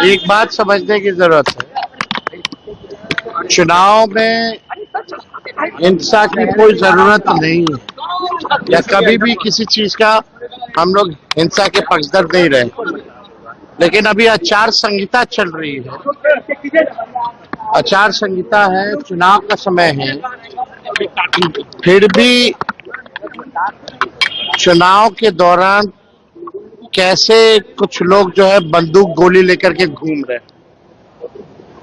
एक बात समझने की जरूरत है, चुनाव में हिंसा की कोई जरूरत नहीं है, या कभी भी किसी चीज का हम लोग हिंसा के पक्षधर नहीं रहे। लेकिन अभी आचार संहिता चल रही है, आचार संहिता है, चुनाव का समय है, फिर भी चुनाव के दौरान कैसे कुछ लोग जो है बंदूक गोली लेकर के घूम रहे,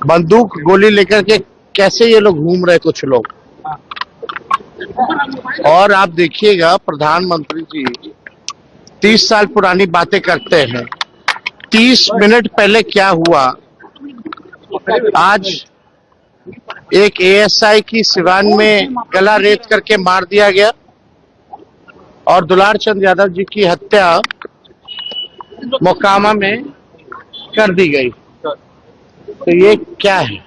बंदूक गोली लेकर के कैसे ये लोग घूम रहे कुछ लोग। और आप देखिएगा प्रधानमंत्री जी 30 साल पुरानी बातें करते हैं, 30 मिनट पहले क्या हुआ। आज एक एएसआई की सिवान में गला रेत करके मार दिया गया और दुलार चंद यादव जी की हत्या मोकामा में कर दी गई। तो ये क्या है,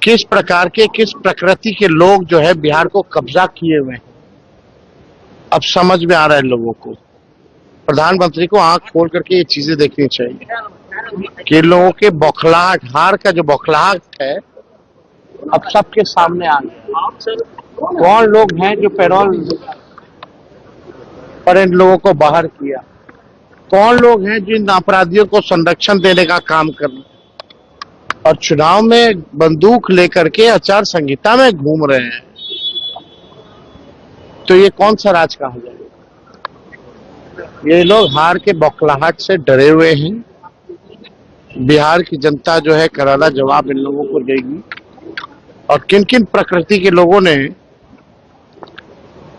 किस प्रकार के, किस प्रकृति के लोग जो है बिहार को कब्जा किए हुए हैं, अब समझ में आ रहा है लोगों को। प्रधानमंत्री को आंख खोल करके ये चीजें देखनी चाहिए कि लोगों के बौखलाहट, हार का जो बौखलाहट है अब सबके सामने आ गया। कौन लोग हैं जो पैरोल पर इन लोगों को बाहर किया, कौन लोग हैं जिन अपराधियों को संरक्षण देने का काम कर रहे, और चुनाव में बंदूक लेकर के आचार संहिता में घूम रहे हैं। तो ये कौन सा राज कहा जाएगा। ये लोग हार के बौखलाहट से डरे हुए हैं। बिहार की जनता जो है करारा जवाब इन लोगों को देगी। और किन किन प्रकृति के लोगों ने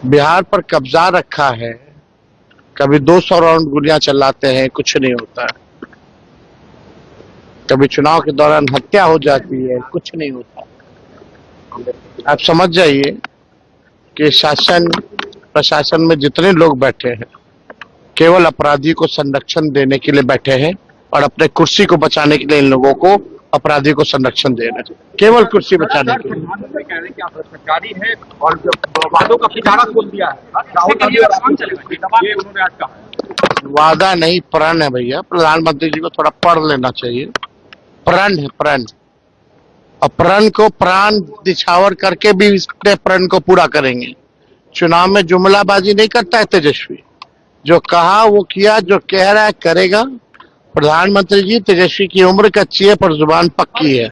बिहार पर कब्जा रखा है, कभी 200 राउंड गोलियां चलाते हैं, कुछ नहीं होता है, कभी चुनाव के दौरान हत्या हो जाती है, कुछ नहीं होता। आप समझ जाइए कि शासन प्रशासन में जितने लोग बैठे हैं केवल अपराधी को संरक्षण देने के लिए बैठे हैं और अपने कुर्सी को बचाने के लिए इन लोगों को अपराधी को संरक्षण दे रहे हैं, केवल कुर्सी बचाने के लिए। प्रधानमंत्री कह रहे हैं कि आप भ्रष्टाचारी हैं और वादों का पिटारा खोल दिया है, ये उन्होंने आज कहा। वादा नहीं, प्रण है भैया। प्रधानमंत्री जी को थोड़ा पढ़ लेना चाहिए। प्रण है, प्रण। और प्रण को प्राण दिछावर करके भी इसके प्रण को पूरा करेंगे। चुनाव में जुमलाबाजी नहीं करता है तेजस्वी, जो कहा वो किया, जो कह रहा है करेगा। प्रधानमंत्री जी, तेजस्वी की उम्र कच्ची है पर जुबान पक्की है।